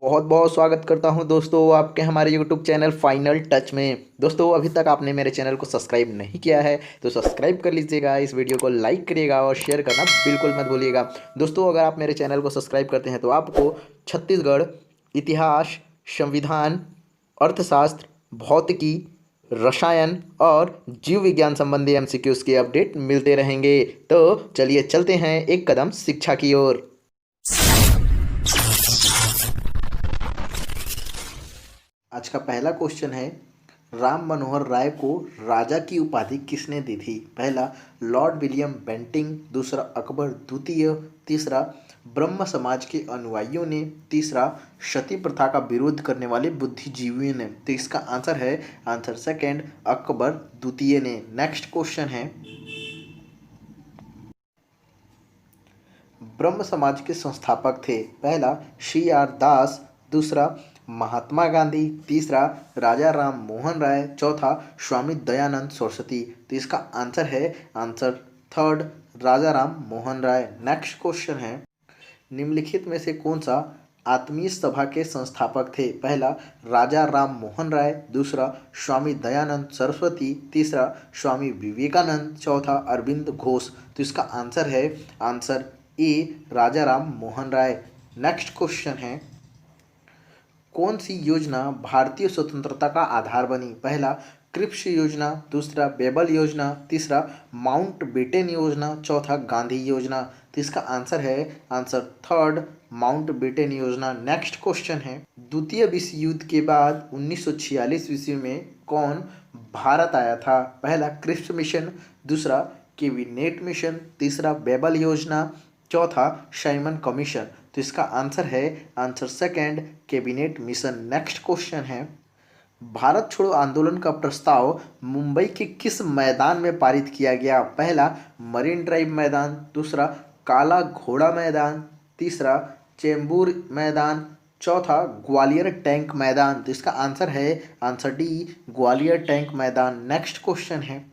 बहुत बहुत स्वागत करता हूं दोस्तों आपके हमारे यूट्यूब चैनल फाइनल टच में। दोस्तों अभी तक आपने मेरे चैनल को सब्सक्राइब नहीं किया है तो सब्सक्राइब कर लीजिएगा, इस वीडियो को लाइक करिएगा और शेयर करना बिल्कुल मत भूलिएगा। दोस्तों अगर आप मेरे चैनल को सब्सक्राइब करते हैं तो आपको छत्तीसगढ़ इतिहास, संविधान, अर्थशास्त्र, भौतिकी, रसायन और जीव विज्ञान संबंधी एमसीक्यूज के अपडेट मिलते रहेंगे। तो चलिए चलते हैं एक कदम शिक्षा की ओर। आज का पहला क्वेश्चन है, राम मनोहर राय को राजा की उपाधि किसने दी थी? पहला लॉर्ड विलियम बेंटिंग, दूसरा अकबर द्वितीय, तीसरा ब्रह्म समाज के अनुयायियों ने, तीसरा सती प्रथा का विरोध करने वाले बुद्धिजीवियों ने। तो इसका आंसर है आंसर सेकंड अकबर द्वितीय ने। नेक्स्ट क्वेश्चन है, ब्रह्म समाज के संस्थापक थे? पहला सी आर दास, दूसरा महात्मा गांधी, तीसरा राजा राम मोहन राय, चौथा स्वामी दयानंद सरस्वती। तो इसका आंसर है आंसर थर्ड राजा राम मोहन राय। नेक्स्ट क्वेश्चन है, निम्नलिखित में से कौन सा आत्मीय सभा के संस्थापक थे? पहला राजा राम मोहन राय, दूसरा स्वामी दयानंद सरस्वती, तीसरा स्वामी विवेकानंद, चौथा अरविंद घोष। तो इसका आंसर है answer A Raja Ram Mohan Roy. Next question है, कौन सी योजना भारतीय स्वतंत्रता का आधार बनी? पहला क्रिप्स योजना, दूसरा बेबल योजना, तीसरा माउंट बेटन योजना, चौथा गांधी योजना। तो इसका आंसर है आंसर थर्ड माउंट बेटन योजना। नेक्स्ट क्वेश्चन है, द्वितीय विश्व युद्ध के बाद 1946 ईस्वी में कौन भारत आया था? पहला क्रिप्स मिशन, दूसरा कैबिनेट मिशन, तीसरा बेबल योजना, चौथा साइमन कमीशन। तो इसका आंसर है answer second cabinet mission. Next question है, भारत छोड़ो आंदोलन का प्रस्ताव मुंबई के किस मैदान में पारित किया गया? पहला मरीन ड्राइव मैदान, दूसरा काला घोड़ा मैदान, तीसरा चेंबूर मैदान, चौथा ग्वालियर टैंक मैदान। तो इसका आंसर है आंसर डी ग्वालियर टैंक मैदान। नेक्स्ट क्वेश्चन है,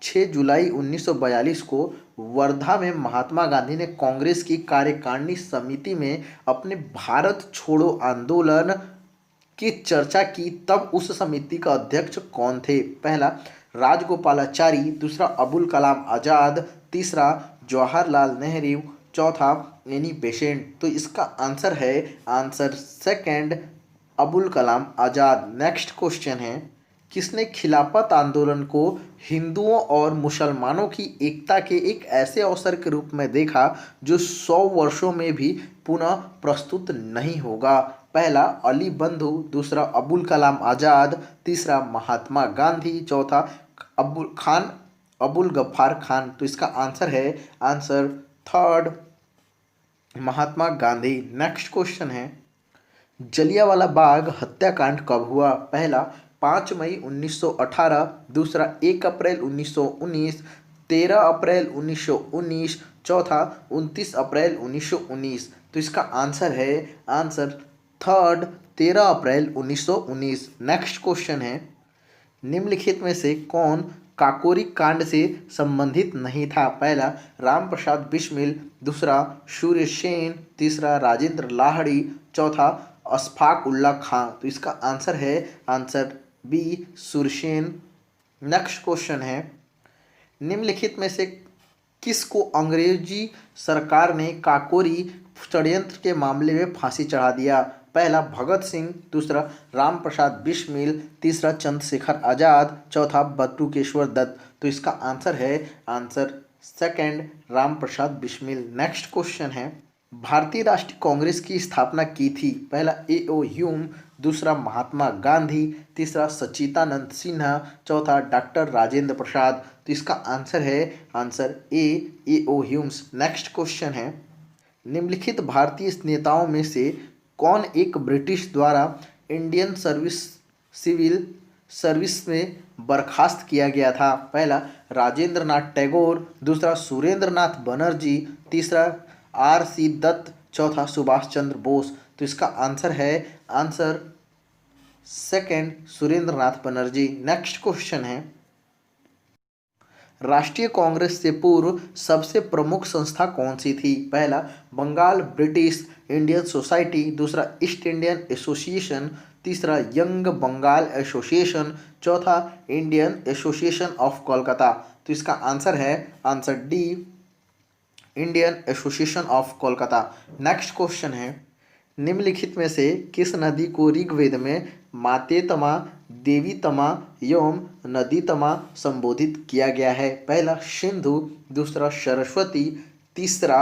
6 जुलाई 1942 को वर्धा में महात्मा गांधी ने कांग्रेस की कार्यकारिणी समिति में अपने भारत छोड़ो आंदोलन की चर्चा की, तब उस समिति का अध्यक्ष कौन थे? पहला राजगोपालाचारी, दूसरा अबुल कलाम आजाद, तीसरा जवाहरलाल नेहरू, चौथा एनी बेसेंट। तो इसका आंसर है answer second Abul Kalam Azad. Next question है, किसने खिलाफत आंदोलन को हिंदुओं और मुसलमानों की एकता के एक ऐसे अवसर के रूप में देखा जो 100 वर्षों में भी पुनः प्रस्तुत नहीं होगा? पहला अली बंधु, दूसरा अबुल कलाम आजाद, तीसरा महात्मा गांधी, चौथा अबुल गफ्फार खान। तो इसका आंसर है answer third Mahatma Gandhi. Next question है, जलियांवाला बाग हत्याकांड कब हुआ? पहला 5 मई 1918, दूसरा 1 अप्रैल 1919, 13 अप्रैल 1919, चौथा 29 अप्रैल 1919। तो इसका आंसर है आंसर थर्ड 13 अप्रैल 1919। नेक्स्ट क्वेश्चन है, निम्नलिखित में से कौन काकोरी कांड से संबंधित नहीं था? पहला राम प्रसाद बिस्मिल, दूसरा सूर्य सेन, तीसरा राजेंद्र लाहिड़ी, चौथा अशफाक उल्ला खां। तो इसका आंसर है answer B Suryasen. Next question है, निम्नलिखित में से किसको अंग्रेजी सरकार ने काकोरी षड्यंत्र के मामले में फांसी चढ़ा दिया? पहला भगत सिंह, दूसरा राम प्रसाद बिस्मिल, तीसरा चंद्रशेखर आजाद, चौथा बटुकेश्वर दत्त। तो इसका आंसर है answer second Ram Prasad Bismil. Next question है, भारतीय राष्ट्रीय कांग्रेस की स्थापना की थी? पहला ए.ओ. ह्यूम, दूसरा महात्मा गांधी, तीसरा सच्चिदानंद सिन्हा, चौथा डॉक्टर राजेंद्र प्रसाद। तो इसका आंसर है answer A.O.. Hume's. Next question है, निम्नलिखित भारतीय नेताओं में से कौन एक ब्रिटिश द्वारा इंडियन सिविल सर्विस में बर्खास्त किया गया था? पहला राजेंद्र नाथ टैगोर, दूसरा सुरेंद्र नाथ बनर्जी, तीसरा R.C. दत्त, चौथा सुभाष चंद्र बोस। तो इसका आंसर है आंसर सेकंड सुरेंद्र नाथ बनर्जी। नेक्स्ट क्वेश्चन है, राष्ट्रीय कांग्रेस से पूर्व सबसे प्रमुख संस्था कौन सी थी? पहला बंगाल ब्रिटिश इंडियन सोसाइटी, दूसरा ईस्ट इंडियन एसोसिएशन, तीसरा यंग बंगाल एसोसिएशन, चौथा इंडियन एसोसिएशन ऑफ कोलकाता। तो इसका आंसर है answer D, Indian association of Kolkata. Next question है, निम्नलिखित में से किस नदी को ऋग्वेद में मातेतमा, देवीतमा एवं नदीतमा संबोधित किया गया है? पहला सिंधु, दूसरा सरस्वती, तीसरा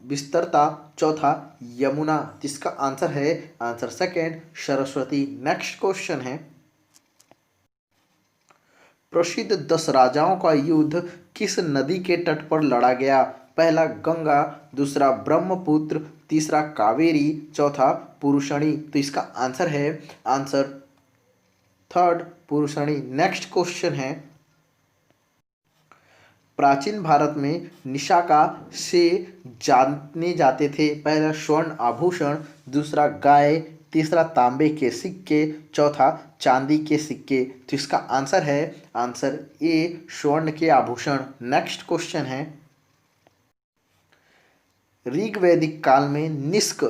विस्तरता, चौथा यमुना। जिसका आंसर है answer second Saraswati. Next question है, प्रसिद्ध 10 राजाओं का युद्ध किस नदी के तट पर लड़ा गया? पहला गंगा, दूसरा ब्रह्मपुत्र, तीसरा कावेरी, चौथा पुरुषणी। तो इसका आंसर है आंसर थर्ड पुरुषणी। नेक्स्ट क्वेश्चन है, प्राचीन भारत में निशाका से जाने जाते थे? पहला स्वर्ण आभूषण, दूसरा गाय, तीसरा तांबे के सिक्के, चौथा चांदी के सिक्के। तो इसका आंसर है आंसर ए स्वर्ण के आभूषण। नेक्स्ट क्वेश्चन है, ऋग्वैदिक काल में निष्क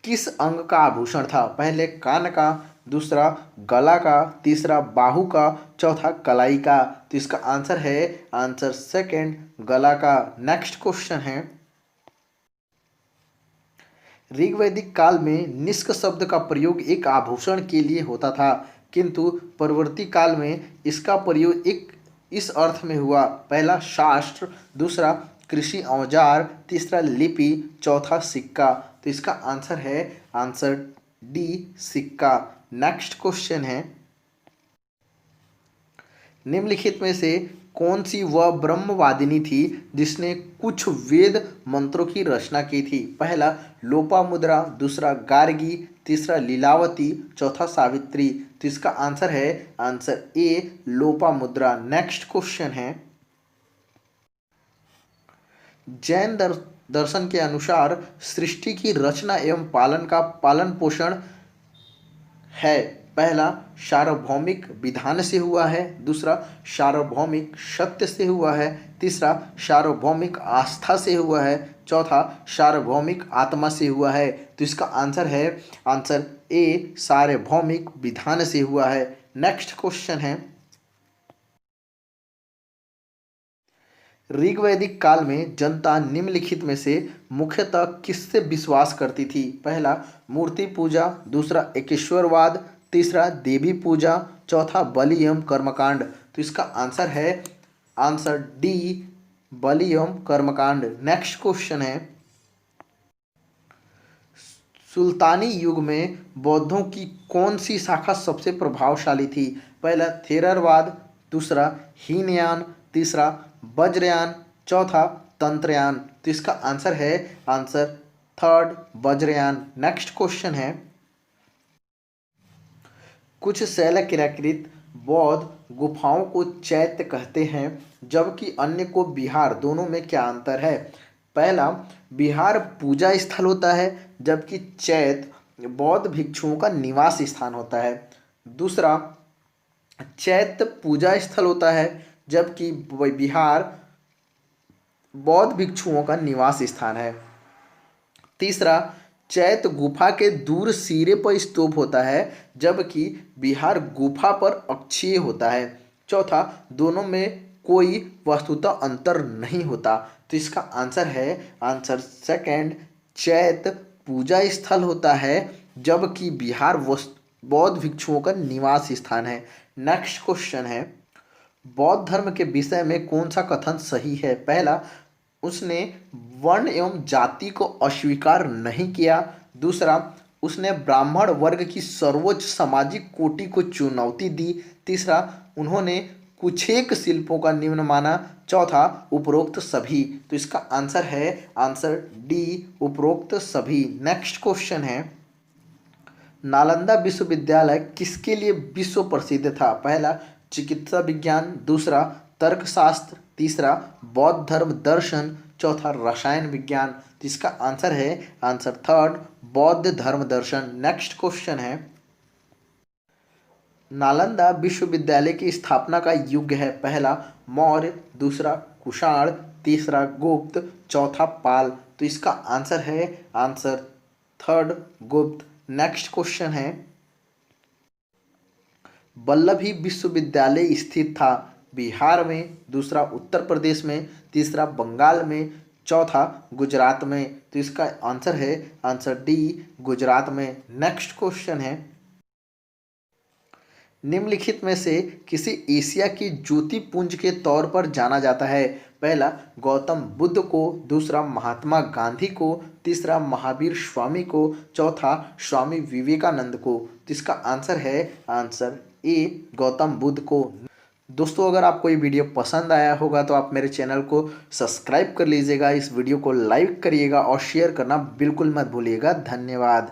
किस अंग का आभूषण था? पहले कान का, दूसरा गला का, तीसरा बाहु का, चौथा कलाई का। तो इसका आंसर है आंसर सेकेंड गला का। नेक्स्ट क्वेश्चन है, ऋग्वैदिक काल में निष्क शब्द का प्रयोग एक आभूषण के लिए होता था, किंतु परवर्ती काल में इसका प्रयोग एक इस अर्थ में हुआ। पहला शास्त्र, दूसरा कृषि औजार, तीसरा लिपि, चौथा सिक्का। तो इसका आंसर है आंसर डी सिक्का। नेक्स्ट क्वेश्चन है, निम्नलिखित में से कौन सी वह ब्रह्मवादिनी थी जिसने कुछ वेद मंत्रों की रचना की थी? पहला लोपामुद्रा, दूसरा गार्गी, तीसरा लीलावती, चौथा सावित्री। तो इसका आंसर है आंसर ए लोपामुद्रा। नेक्स्ट क्वेश्चन है, जैन दर्शन के अनुसार सृष्टि की रचना एवं पालन पोषण है? पहला सार्वभौमिक विधान से हुआ है, दूसरा सार्वभौमिक सत्य से हुआ है, तीसरा सार्वभौमिक आस्था से हुआ है, चौथा सार्वभौमिक आत्मा से हुआ है। तो इसका आंसर है आंसर ए सार्वभौमिक विधान से हुआ है। नेक्स्ट क्वेश्चन है, ऋग्वैदिक काल में जनता निम्नलिखित में से मुख्यतः किससे विश्वास करती थी? पहला मूर्ति पूजा, दूसरा एकेश्वरवाद, तीसरा देवी पूजा, चौथा बलि एवं कर्मकांड। तो इसका आंसर है आंसर डी बलि एवं कर्मकांड। नेक्स्ट क्वेश्चन है, सुल्तानी युग में बौद्धों की कौन सी शाखा सबसे प्रभावशाली थी? पहला थेरवाद, दूसरा हीनयान, तीसरा वज्रयान, चौथा तंत्रयान। तो इसका आंसर है answer third Vajrayana. Next question है, कुछ शैलक्राकृत बौद्ध गुफाओं को चैत्य कहते हैं जबकि अन्य को विहार, दोनों में क्या अंतर है? पहला विहार पूजा स्थल होता है जबकि चैत्य बौद्ध भिक्षुओं का निवास स्थान होता है। दूसरा चैत्य पूजा स्थल होता है जबकि विहार बौद्ध भिक्षुओं का निवास स्थान है। तीसरा चैत्य गुफा के दूर सिरे पर स्तूप होता है जबकि विहार गुफा पर अक्षीय होता है। चौथा दोनों में कोई वस्तुतः अंतर नहीं होता। तो इसका आंसर है आंसर सेकंड चैत्य पूजा स्थल होता है जबकि विहार बौद्ध भिक्षुओं का निवास स्थान है। नेक्स्ट क्वेश्चन है, बौद्ध धर्म के विषय में कौन सा कथन सही है? पहला उसने वर्ण एवं जाति को अस्वीकार नहीं किया, दूसरा उसने ब्राह्मण वर्ग की सर्वोच्च सामाजिक कोटि को चुनौती दी, तीसरा उन्होंने कुछेक शिल्पों का निम्न माना, चौथा उपरोक्त सभी। तो इसका आंसर है आंसर डी उपरोक्त सभी। नेक्स्ट क्वेश्चन है, नालंदा विश्वविद्यालय किसके लिए विश्व प्रसिद्ध था? पहला चिकित्सा विज्ञान, दूसरा तर्कशास्त्र, तीसरा बौद्ध धर्म दर्शन, चौथा रसायन विज्ञान। तो इसका आंसर है आंसर थर्ड बौद्ध धर्म दर्शन। नेक्स्ट क्वेश्चन है, नालंदा विश्वविद्यालय की स्थापना का युग है? पहला मौर्य, दूसरा कुषाण, तीसरा गुप्त, चौथा पाल। तो इसका आंसर है आंसर थर्ड गुप्त। नेक्स्ट क्वेश्चन है, वल्लभी विश्वविद्यालय स्थित था बिहार में, दूसरा उत्तर प्रदेश में, तीसरा बंगाल में, चौथा गुजरात में। तो इसका आंसर है आंसर डी गुजरात में। नेक्स्ट क्वेश्चन है, निम्नलिखित में से किसी एशिया की ज्योति पुंज के तौर पर जाना जाता है? पहला गौतम बुद्ध को, दूसरा महात्मा गांधी को, तीसरा महावीर स्वामी को, चौथा स्वामी विवेकानंद को। तो इसका आंसर है आंसर ए गौतम बुद्ध को। दोस्तों, अगर आपको ये वीडियो पसंद आया होगा तो आप मेरे चैनल को सब्सक्राइब कर लीजिएगा, इस वीडियो को लाइक करिएगा और शेयर करना बिल्कुल मत भूलिएगा। धन्यवाद।